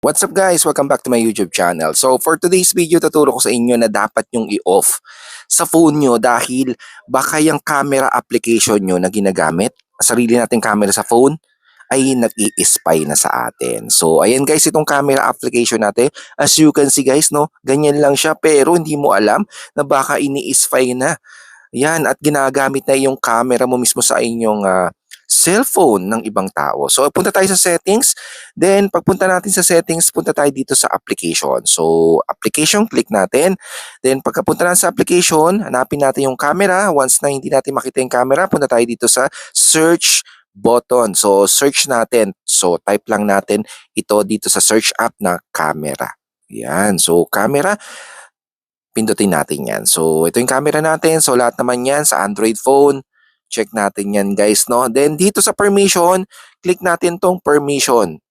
What's up guys? Welcome back to my YouTube channel. So for today's video, tuturo ko sa inyo na dapat yung i-off sa phone nyo dahil baka yung camera application nyo na ginagamit, sarili nating camera sa phone, ay nag-i-spy na sa atin. So ayan guys, itong camera application natin, as you can see guys, no, ganyan lang siya pero hindi mo alam na baka ini-spy na. Yan, at ginagamit na yung camera mo mismo sa inyong cellphone ng ibang tao. So, punta tayo sa settings. Then, pagpunta natin sa settings, punta tayo dito sa application. So, application, click natin. Then, pagkapunta natin sa application, hanapin natin yung camera. Once na hindi natin makita yung camera, punta tayo dito sa search button. So, search natin. So, type lang natin ito dito sa search app na camera. Yan. So, camera. Pindutin natin yan. So, ito yung camera natin. So, lahat naman yan sa Android phone. Check natin yan guys, no? Then, dito sa permission, click natin tong permission.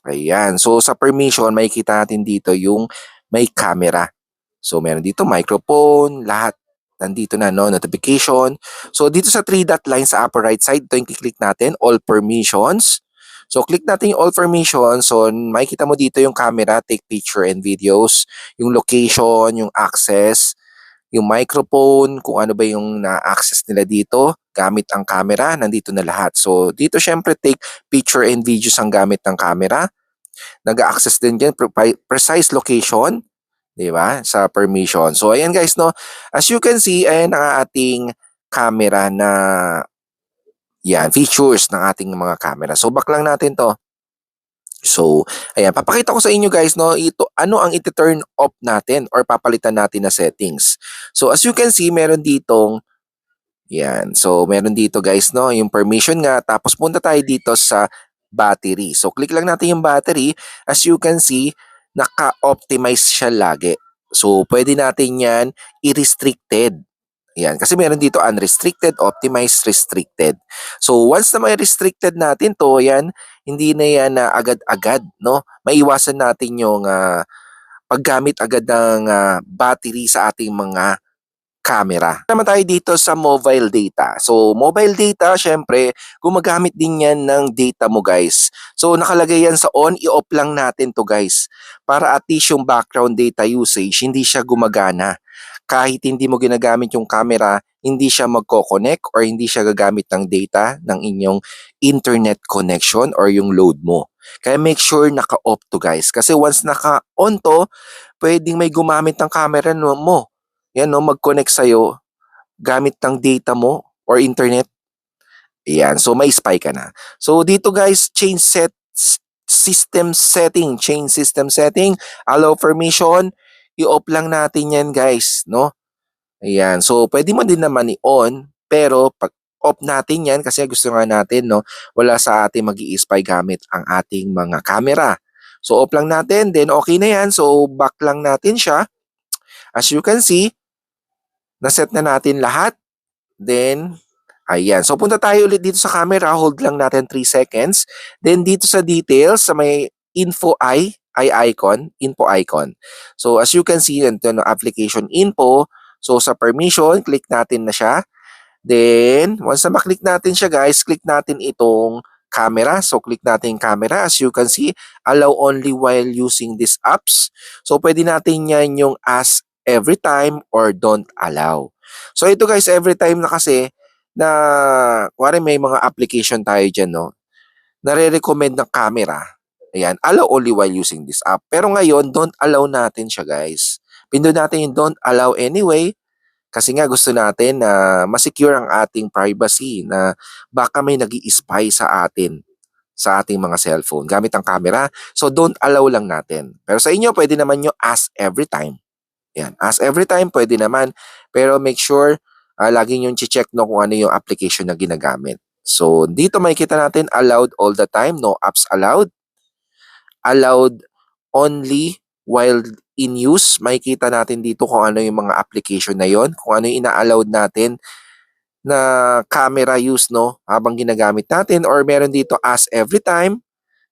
Ayan. So, sa permission, makikita natin dito yung may camera. So, meron dito microphone, lahat. Nandito na, no? Notification. So, dito sa 3 dot line sa upper right side, ito yung click natin, all permissions. So, click natin yung all permissions. So, makikita mo dito yung camera, take picture and videos, yung location, yung access, yung microphone, kung ano ba yung na-access nila dito, gamit ang camera, nandito na lahat. So, dito syempre take picture and videos ang gamit ng camera. Nag-access din dyan, precise location, di ba, sa permission. So, ayan guys, no, as you can see, ayan ang ating camera na, yan, features ng ating mga camera. So, back lang natin to. So, ayan, papakita ko sa inyo guys, no, ito, ano ang iti-turn off natin or papalitan natin na settings. So, as you can see, meron ditong, yan, so meron dito guys, no, yung permission nga, tapos punta tayo dito sa battery. So, click lang natin yung battery. As you can see, naka-optimize siya lagi. So, pwede natin yan i-restricted. Yan, kasi meron dito unrestricted, optimized, restricted. So once na may restricted natin to, yan, hindi na yan na agad-agad, no? Maiwasan natin yung paggamit agad ng battery sa ating mga camera. Naman tayo dito sa mobile data. So, mobile data, syempre, gumagamit din yan ng data mo, guys. So, nakalagay yan sa on, i-off lang natin to, guys. Para at least yung background data usage, hindi siya gumagana. Kahit hindi mo ginagamit yung camera, hindi siya magko-connect or hindi siya gagamit ng data ng inyong internet connection or yung load mo. Kaya make sure naka-off to, guys. Kasi once naka-on to, pwedeng may gumamit ng camera mo. Yan, no, mag-connect sa'yo gamit ng data mo or internet. Yan, so may spy ka na. So dito guys, system setting, change system setting, allow permission, i-off lang natin yan guys, no? Ayan, so pwede mo din naman i-on, pero pag off natin yan kasi gusto nga natin, no, wala sa ating mag-i-spy gamit ang ating mga camera. So off lang natin, then okay na yan, so back lang natin siya. As you can see, naset na natin lahat. Then, ayan. So, punta tayo ulit dito sa camera. Hold lang natin 3 seconds. Then, dito sa details, sa may info icon. So, as you can see, ito no, application info. So, sa permission, click natin na siya. Then, once na maklik natin siya, guys, click natin itong camera. So, click natin yung camera. As you can see, allow only while using these apps. So, pwede natin yan yung ask every time or don't allow. So, ito guys, every time na kasi na, kuwari may mga application tayo dyan, no? Nare-recommend ng camera. Ayan, allow only while using this app. Pero ngayon, don't allow natin siya, guys. Pindot natin yung don't allow anyway. Kasi nga gusto natin na ma-secure ang ating privacy na baka may nag-i-spy sa atin sa ating mga cellphone gamit ang camera. So don't allow lang natin. Pero sa inyo, pwede naman nyo ask every time. Yan, ask every time, pwede naman. Pero make sure, lagi nyo check no kung ano yung application na ginagamit. So dito makikita natin allowed all the time, no apps allowed. Allowed only while in use. Makikita natin dito kung ano yung mga application na yon, kung ano yung ina-allowed natin na camera use, no, habang ginagamit natin, or meron dito as every time.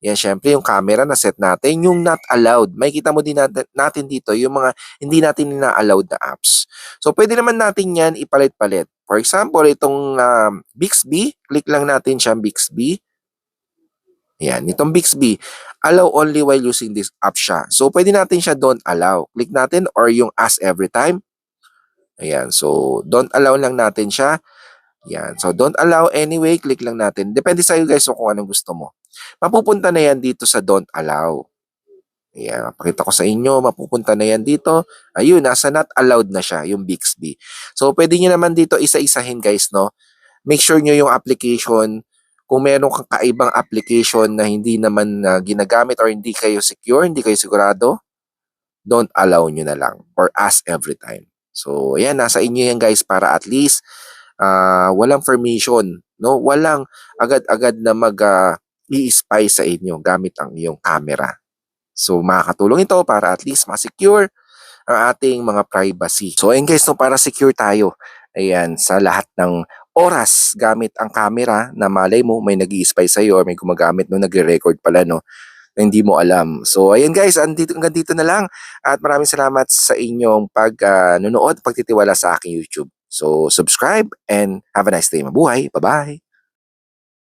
Yan, syempre yung camera na set natin, yung not allowed. Makikita mo din natin dito yung mga hindi natin ina-allowed na apps. So, pwede naman natin yan ipalit-palit. For example, itong Bixby, click lang natin siya Bixby. Ayan, itong Bixby, allow only while using this app siya. So, pwede natin siya don't allow. Click natin or yung ask every time. Ayan, so don't allow lang natin siya. Ayan, so don't allow anyway, click lang natin. Depende sa iyo guys kung anong gusto mo. Mapupunta na yan dito sa don't allow. Ayan, pakita ko sa inyo, mapupunta na yan dito. Ayun, nasa not allowed na siya, yung Bixby. So, pwede nyo naman dito isa-isahin guys, no? Make sure nyo yung application, kung meron kang kaibang application na hindi naman ginagamit or hindi kayo secure, hindi kayo sigurado, don't allow nyo na lang or ask every time. So, ayan, nasa inyo yan guys para at least walang permission, no? Walang agad-agad na i-spy sa inyo gamit ang iyong camera. So, makakatulong ito para at least ma-secure ang ating mga privacy. So, ayun guys, no, para secure tayo, ayan, sa lahat ng oras gamit ang camera na malay mo may nag-i-spy sa'yo or may gumagamit no, nagre-record pala, no, na hindi mo alam. So, ayun guys, hanggang dito na lang at maraming salamat sa inyong pagnunood, pagtitiwala sa aking YouTube. So, subscribe and have a nice day. Mabuhay. Bye-bye.